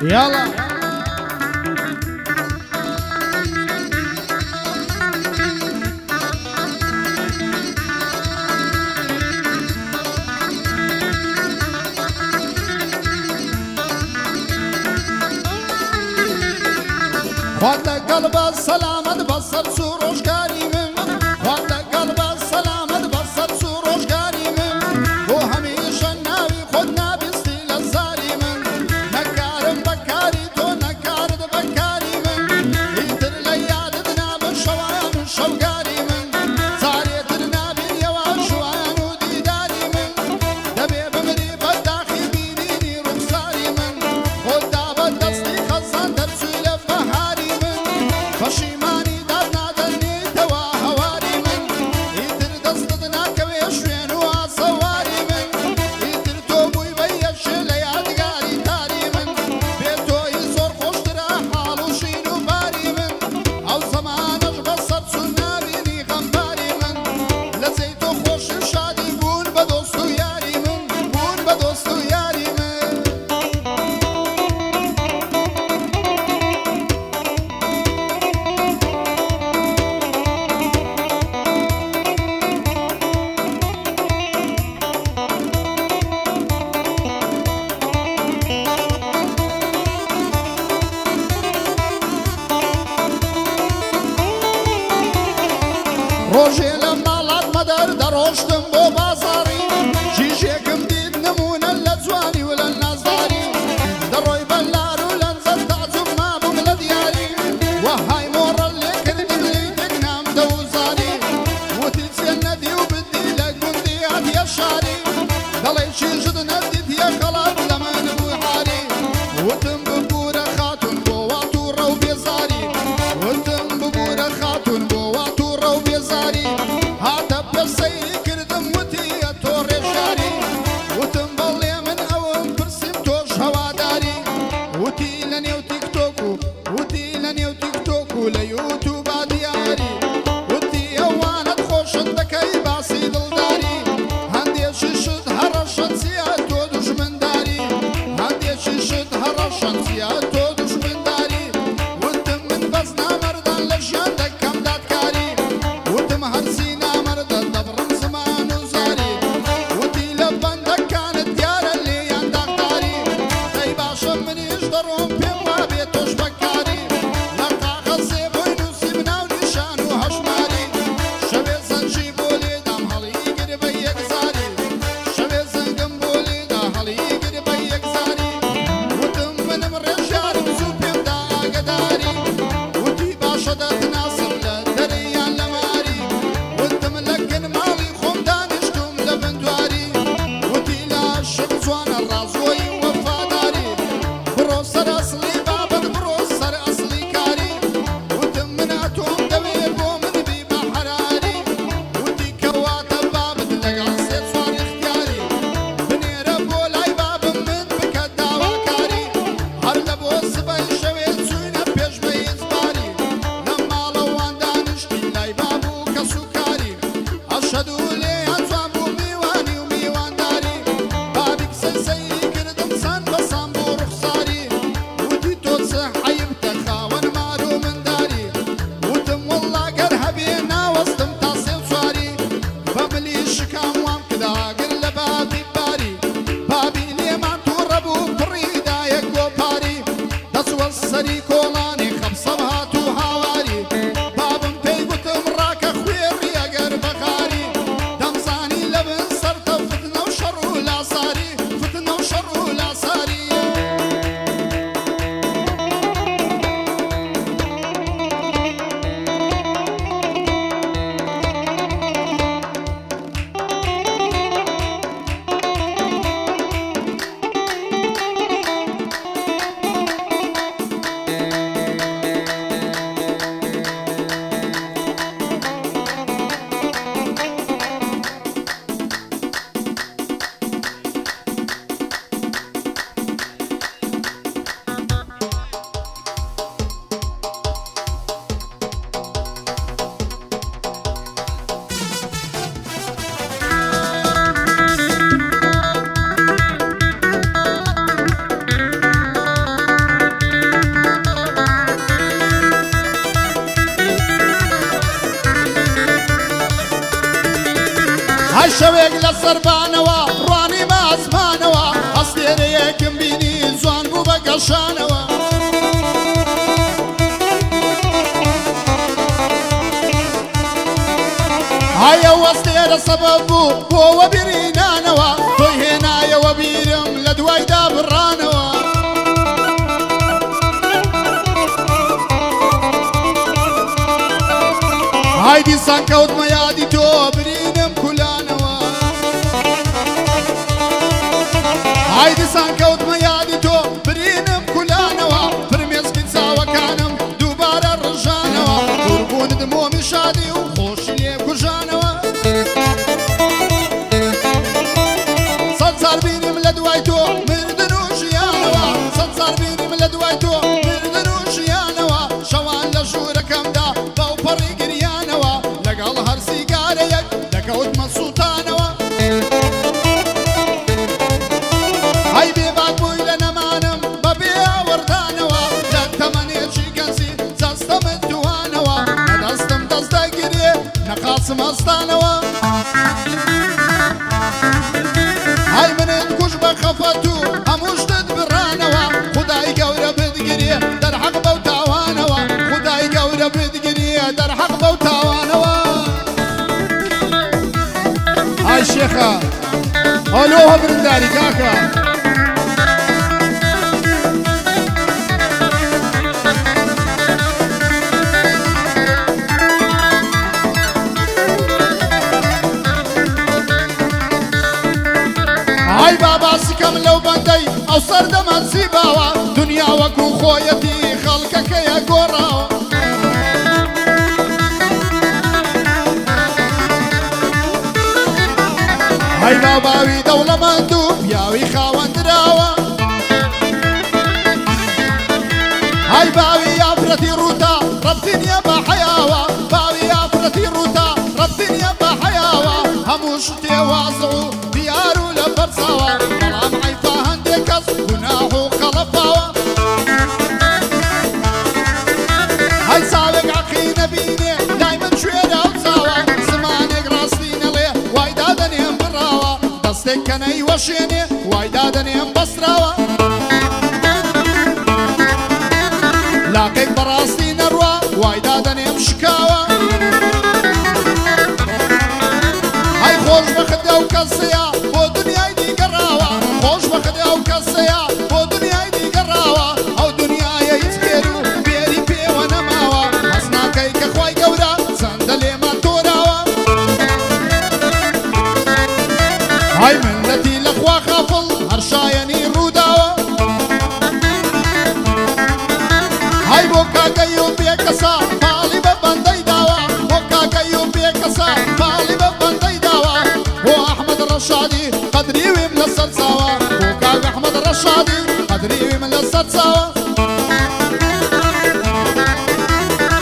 يلا خواته قلب السلامت بصر سروش كريم خواته قلب السلامت بصر سروش كريم وهميشه ناوي خدنا بستيل الزاري من نكارم بكاري تو نكارد بكاري من يتر ليادتنا بالشوايا من شوقاري من صاريتنا باليوا شوايا وديداري من دبي بمري بالداخل بينيني رخصاري من خدا بالدستي خزان درسول بهاري فشيماني دارنا دني توا هواري من يتر دستنا كويش وين وصواري من يتر توبوي بيش ليادقاري تاري من بيتو يزور خوشترا حالو شينو باري من او زمانش بصر سنابيني غنباري من لزيتو خوش شادي بون بدوستو ياري من بون بدوستو ياري من روجي لما لات مدر دروشتم بو بازاري جيجيكم ديد نمونا لزواني ولا النظاري دروي بلارو لنزل تعزم ما بغل دياري وهاي مورا اللي كذب ليدك نام دوزاري وتنسي الندي وبدي لقون ديات يا شاري دليشي جد نديت يا خلاص لما نبو حاري وتم ببورة خاتون بواتورة وبيزاري وتم ببورة خاتون بواتورة وبيزاري هذا بسيري كردم وتي تور شاري وتم بالي من اول برسم توش هواداري وتي لني وتيك توكو وتي لني وتيك توكو ليوتيوب دياري وتي وانا تخش عندك اي باصي دلداري عندي ششد هرشت سياتو شەوێک لە سەربانەوە ڕوانی بە ئەسمانەوە هەستێرەیەکم بینی جوان بوو بە گەشانەوە هەیە وەستێرە سەبەب بوو بۆوە بیرینانەوە تۆی هێنایەوە بیرم لە دوایدا بڕانەوە های دیسان کەوتمە یادی تۆ برینم کولانەوە های دیسان کەوتمە یادی تۆ برینم کولانەوە فرمێسکی چاوەکانم دووبارە ڕژانەوە دووربوونت مۆمی شادی و خۆشی لێ کوژانەوە سەد ساڵ بینم لە دوای تۆ مردن و ژیانەوە سەد ساڵ بینم لە دوای تۆ مردن و ژیانەوە شەوان لە ژوورەکەمدا بەو پەڕی گریانەوە لەگەڵ هەر سیگارەیەک دەکەوتمە سووتانەوە هەی بێباک بووی لە نەمانم بەبێ ئاوەردانەوە لە تەمەنێکی گەنجی جەستەمت دوانەوە نەدەستم دەستەگیرێ نەقاسم ئەستانەوە هەی منت کوش بە خەفەت و هەموو شتت بڕانەوە خودای گەورە بتگیرێ دەرحەق بەو تاوانەوە خودای گەورە بتگیرێ دەرحەق بەو تاوانەوە های شێخە ئەلۆ برداری کاکە های باباسی کەم لەو بەندەی ئەو سەردەمان زیباوە دنیا وەکو خۆیەتی خەڵکەکەیە گۆڕاوە های باوی دەوڵەمەند و پیاوی خاوەندراوە های باوی یافرەتی ڕووتا ڕەبتی نییە بە حەیاوە باوی یافرەتی ڕووتا ڕەبتی نییە بە حەیاوە هەموو شتێ وازە و دیار و لە بەرچاوە بەڵام حەیفا هەندێک کەس گوناح و خەڵەپاوە های چاوێک عەقی نەبینێ لای من کوێرە ئەو چاوە زمانێک ڕاستی نەڵێ وای دادەنێم بڕاوە دەستێک کەنەی وەشێنێ وای دادەنێم بەسراوە لاقێک بەڕاستی نەڕوا وای دادەنێم شکاوە های خۆش بەخت ئەو کەسەیە بۆ دنیای دیگەڕاوە خۆش بەخت ئەو کەسەیە بۆ دنیای دیگەڕاوە ئەو دنیایە هیچ بێر و بێری پێوە نەماوە هەست ناکەی کە خوای گەورە چەندە لێمان تۆراوە های منەتی لەخوا خافڵ هەر شایەنی ڕووداوە های بۆ کاکەی و پێکەسا پاڵی بە بەندەی داوە بۆ کاکەی و پێکەسا پاڵی بە بەندەی داوە بۆ ئەحمەد ڕەشادی قەدری ویم لەسەر چاوە بۆ کاک ئەحمەد ڕەشادی قەدری ویم لەسەر چاوە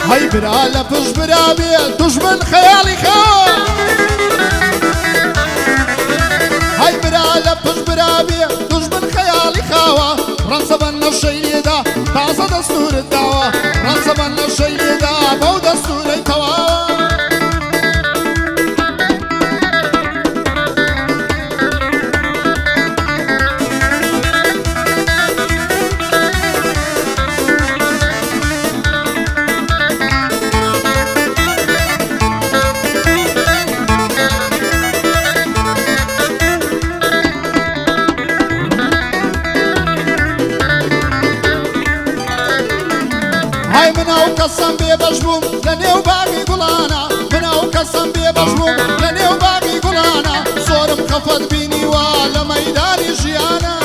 های برا لە پشت برا بێ دوژمن خەیاڵی خاوە های برا لە پشت برا بێ دوژمن خەیاڵی خاوە ڕەنسە بە نەشەی لێدا تازە دەستورت داوە ڕەنسە بە نەشەی لێدا بەو دەستورەی تەواوە های من ئەو کەسم بێبەش بووم لە نێو باغی گوڵانە من ئەو کەسم بێبەش بووم لە نێو باغی گوڵانە زۆرم خەفەت بینیوە لە مەیدانی ژیانە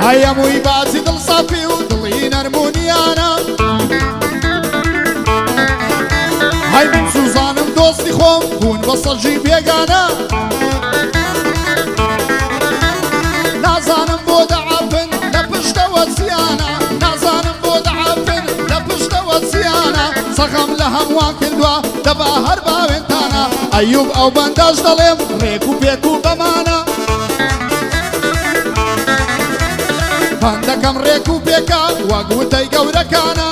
های هەمووی باسی دڵسەفی و دڵی نەرمونیانە های من سوزانم دۆستی خۆم بوون بە سەرجی بێگانە نازانم بۆ دەعافن لە پشتەوە چیانە نازانم بۆ دەعافن لە پشتەوە چیانە سەخەم لە هەمووان کردووە دەبا هەر باوێنتانە ئەیوب ئەو بەندەش دەڵێم ڕێک و پێک و بەمانە بەندەکەم ڕێک و پێکە وەک وتەی گەورەکانە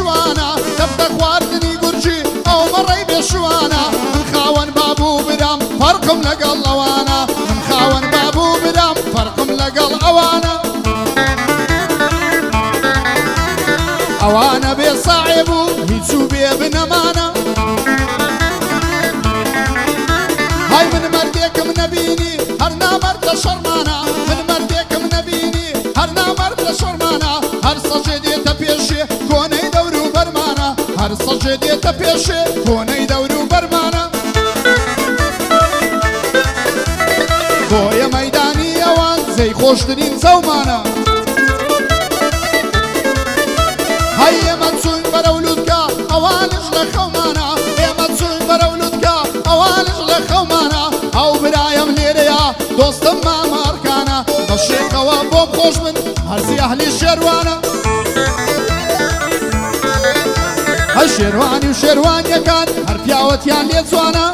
بێشوانە دەفتە خواردنی گورجی ئەو مەڕەی بێشوانە من خاوەن بابوو برام فەرقم لەگەڵ ئەوانە من خاوەن بابوو برام فەرقم لەگەڵ ئەوانە ئەوانە بێ ساحێب و هیچ و بێ بنەمانە های من مەردێکم نەبینی هەر نامەرد لە شەرمانە من مەردێکم نەبینی هەر نامەرد لە شەرمانە هەر سەجێ دێتە پێشێ کۆنەی دەور و بەرمانە هەر سەجێ دێتە پێشێ کۆنەی دەور و بەرمانە بۆیە مەیدانی ئەوان زەی خۆشترین زەومانە های ئێمە چوین بەرەو لووتکە ئەوانش لە خەومانە ئێمە چوین بەرەو لووتکە ئەوانش لە خەومانە ئەو برایەم لێرەیە دۆستم مامارکانە بە شێقەوە بۆم خۆش من هەرزی ئەهلی شێروانە هەر شێروانی و شێروانیەکان هەر پیاوەتیان لێ جوانە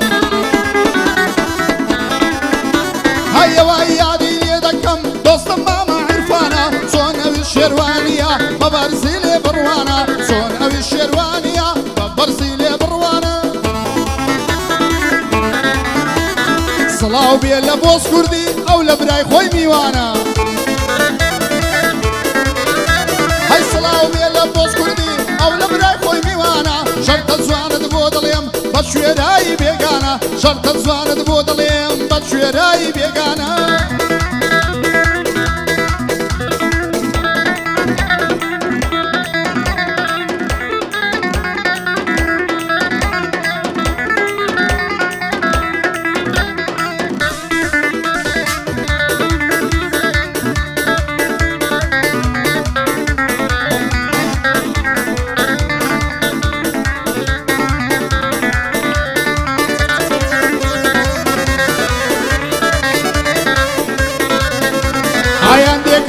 هەیەوە یادی لێ دەکەم دۆستم ماما عرفانە چۆن ئەوی شێروانیە بە بەرزی لێ بڕوانە چۆن ئەوی شێروانیە بە بەرزی لێ بڕوانە سڵاو بێ لە بۆس کوردی ئەو لە برای خۆی میوانە هەی سڵاو بێ لە بۆس کوردی ئەو لە برای خۆی میوانە شەرتە جوانت بۆ دەڵێم بە شوێرایی بێگانە شەرتە جوانت بۆ دەڵێم بە شوێرایی بێگانە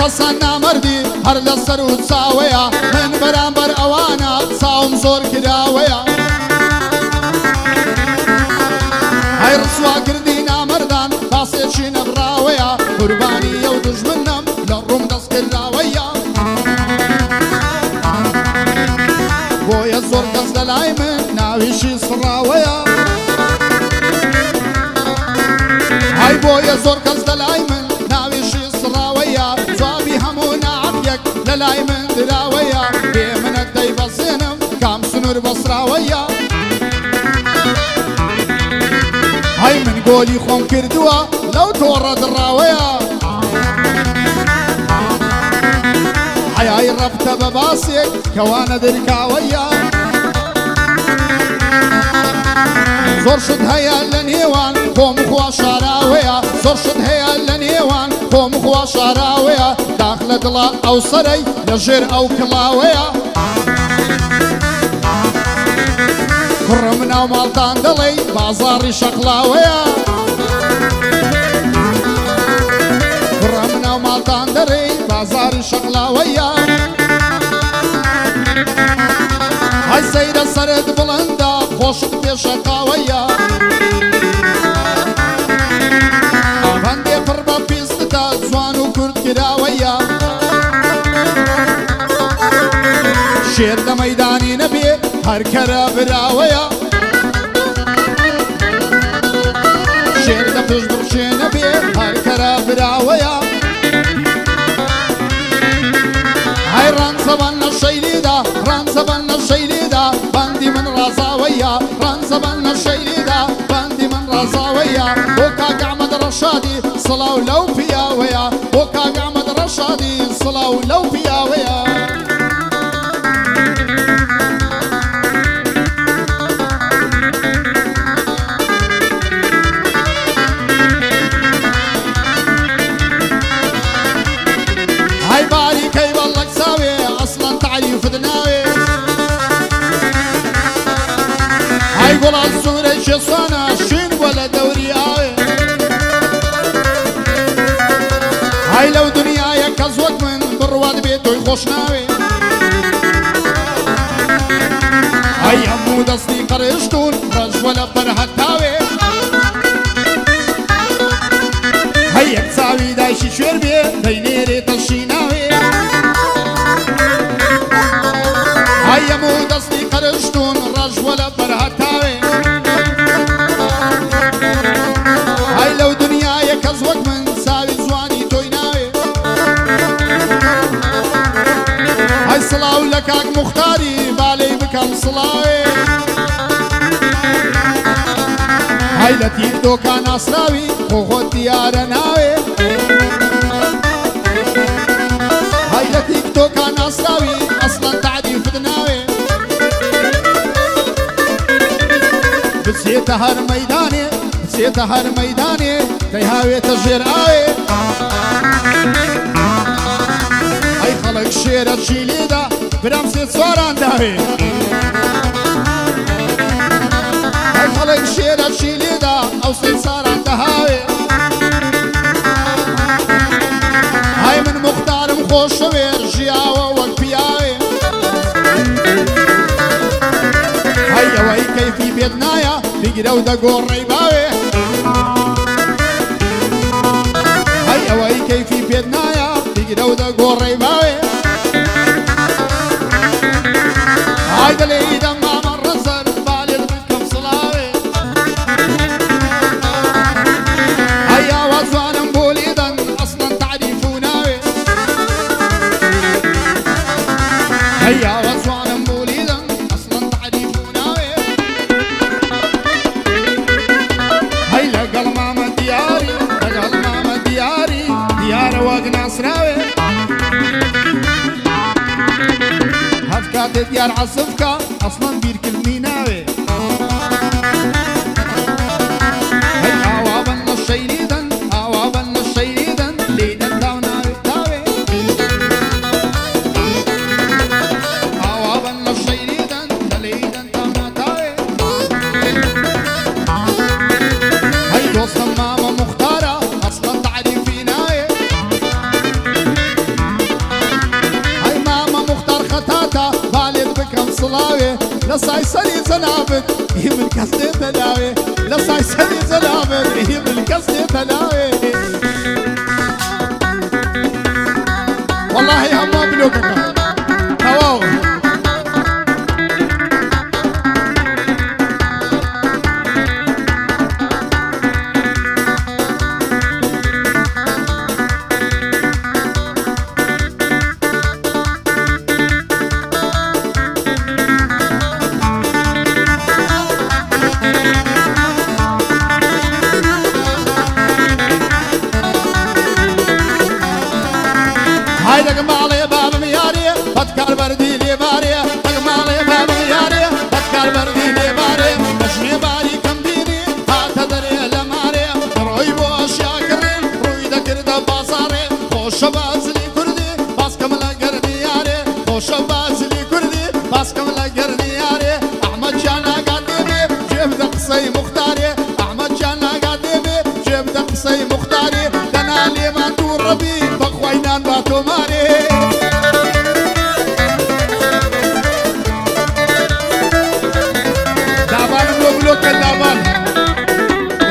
کەسان نامەردی هەر لە سەر و چاوەیە من بەرامبەر ئەوانە چاوم زۆر کراوەیە هەی ڕسواکردی نامەردان باسێکی نەبراوەیە قوربانی ئەو دوژمنم لە ڕووم دەستکراوەیە بۆیە زۆر کەس لە لای من ناویشی سڕاوەیە هەی بۆیە زۆر کەس لە لای من ناویشی سڕاوەیە جوابی هەموو نعەتێک لە لای من دراوەیە بێ منەت دەیبەزێنم کام سنوور بەسراوەیە هەی من گۆلی خۆم کردووە لەو تۆڕە دڕاوەیە حەیای ڕەبتە بە باسێک کەوانە دەرکاوەیە زۆر شت هەیە لە نێوان خۆم خوا شاراوەیە زۆر شت هەیە لە نێوان خۆم خوا شاراوەیە داخ لە دڵە ئەو سەرەی لە ژێر ئەو کڵاوەیە کوڕم ناو ماڵتان دەڵێ بازاڕی شەقلاوەیە کوڕم ناو ماڵتان دەڕێ بازاڕی شەقلاوەیە هەی سەیرە سەرت بڵەندە خۆشت پێشەقاوەیە ئاڤەندێ پڕ بە پیستتە جوان و کورد کراوەیە شێر لە مەیدانی نەبێ هەر کەرە براوەیە شێر لە پشت بڕشێ نەبێ هەر کەرە براوەیە هەی ڕانزەبان لە شەیلیدا ڕانزەبان لە شەیلیدا باندی من ڕازاوەیە ڕانزەبان لە شەیلیدا باندی من ڕازاوەیە بۆ کاک ئەحمەد ڕەشادی سڵاو لەو پیاوەیە بۆ کاک ئەحمەد ڕەشادی سڵاو لەو پیاوەیە هەی باریکەی بەڵەک ساوێ ئەسڵەن تعریفت ناوێ هەی گوڵان سوورەی شێسوانە شین بۆ لە دەوری ئاوێ هەی لەو دنیایە کەس وەک من بڕوات بێت تۆی خۆش ناوێ هەی هەموو دەستی قەرشتون ڕەشوە لە بەرهەتاوێ هەی یەک چاوی دایشی شوێر بێ دەینێرێتە شیناوێ هەی هەموو دەست صلاو لكاك مختاري بالي بكم صلاوي هاي لتيك دو كان أسراوي خوخو ديار ناوي هاي لتيك دو كان أسراوي أصلا تعريف دناوي بسيت هر ميداني بسيت هر ميداني تيهاوي تجير آوي هاي خلق شيرة شيليدا برمسي صوران داوي هاي خلق شيرة شيليدا أو سيصاران دهاوي هاي من مختار مخوش شوير جياوة وكبياوي هاي وهي كيفي بيدنايا بيقرأو دقور ريباوي هاي وهي كيفي بيدنايا بيقرأو دقور ريباوي هاي دلي دم عمر رزر بالي بكم صلاوي هاي وزوان بوليدا أصلا تعريفوناوي هاي وزوان بوليدا أصلا تعريفوناوي هاي لقل ماما دياري لقل ماما دياري ديار وقنا سراوي هفكات ديار عصفكا أصلا بير كلميناوي هاي عوابنا الشيريدا عوابنا الشيريدا ليدا داوناوي داوي عوابنا الشيريدا ليدا داونا داوي هاي دوست ماما مختارة أصلا تعريفيناوي هاي ماما مختار خطاتا بالي بكم صلاوي لصاي سني زنابت يهم الكسد تلاوي لصاي سني زنابت يهم الكسد تلاوي والله هم مبلوكنا هواو هاي دقم علي باب مياري بتكار بردي لي باري دقم علي باب مياري بتكار بردي لي باري مشمي باري كم ديني هاتدري لماري روي بوش يا كريم روي دكر دا بازاري خوش بازلي كردي باس كملا قردي ياري خوش بازلي كردي باس كملا قردي ياري احمد جانا قديمي جيب دقصي مختاري احمد جانا قديمي جيب دقصي مختاري دنا لي ما تور ربي بخوينان باتو ماري دابان بلوك دابان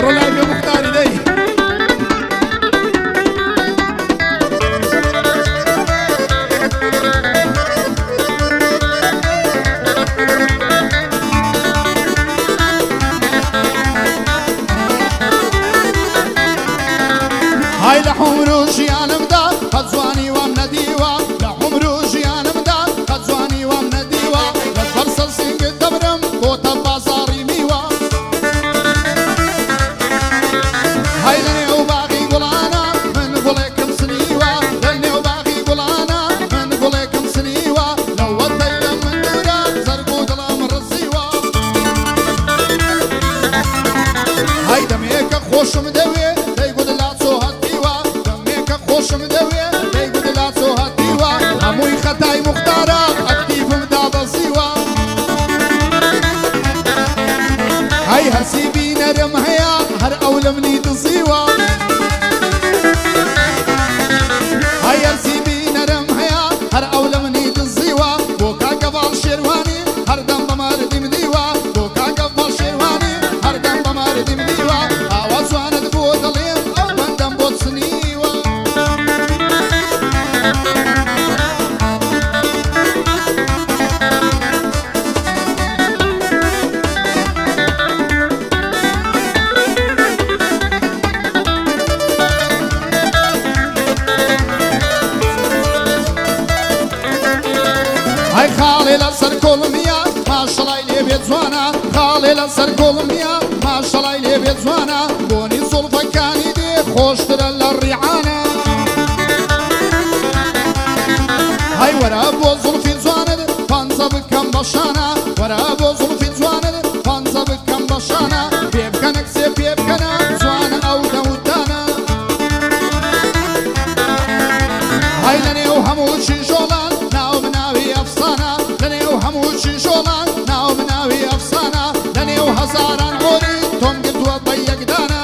رولاي بمختاري دي هاي لحوم روشي انا مدا خزواني وامنا ديوا لحوم روشي انا مدا خزواني وامنا ديوا لتفرسل سنگ دبرم كوتا بازاري ميوا هاي لني وباقي قلانا من قولكم سنيوا لني وباقي قلانا من قولكم سنيوا لو ودينا من دورا زرقو دلام الرزيوا هاي دميك خوش مدوي تيقود لا صوهت خوش مدوية تيقود لا صوهت ديوا اموي خطاي مختارة اكتيف مدابا زيوا هاي هرسيبي نرم هيا هر اولم نيد زيوا هاي هرسيبي نرم هيا هر اولم نيد زيوا بوكا قبال شيرواني هر دم بمار ديم ديوا بوكا قبال شيرواني هر دم بمار ديم ديوا آواز واند بودليم او من دم بود سنيوا هەی خاڵێ لەسەر کۆڵمیا ماشەڵای لێ بێت جوانە خاڵێ لەسەر کۆڵمیا ماشەڵای لێ بێت جوانە بۆنی زوڵفەکانی دێ خۆشترە لە ڕیعانە هەی وەرە بۆ زوڵفی جوانت پەنجە بکەم بەشانە وەرە بۆ زوڵفی جوانت پەنجە بکەم بەشانە پێ بکەنە کسێ پێ بکەنە جوانە ئەو دەودانە هەی لەنێو هەموو چیژۆڵان ناو بناوی ئەفسانە لەنێو هەموو چیژۆڵان ناو بناوی ئەفسانە لەنێو هەزاران ئۆری تۆم گرتووە بە یەکدانە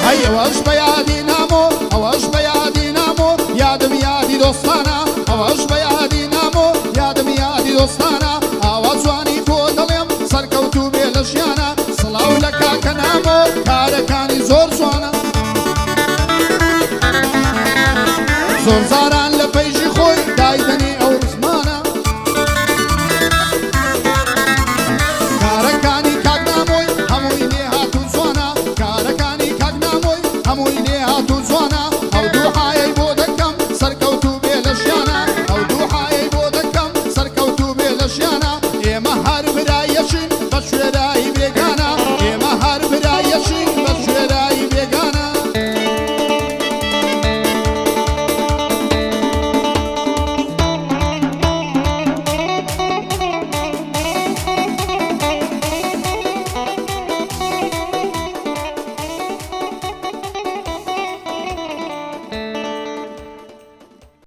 هەی ئەوەش بە یادی نامۆ ئەوەش بە یادی نامۆ یادم یادی دۆستانە ئەوەش بە یادی نامۆ یادم یادی دۆستانە ئاوا جوانی بۆ دەڵێم سەرکەوتوو بێ لە ژیانە سڵاو لە کاکە نامۆ کارەکانی زۆر جوانە زۆر زاران لە پەیژی خۆی دایدنی ئەو ڕزمانە کارەکانی کاک نامۆی هەمووی لێ هاتوو جوانە کارەکانی کاک نامۆی هەمووی لێ هاتوو جوانە ئەو دووحایەی بۆ دەکەم سەرکەوتوو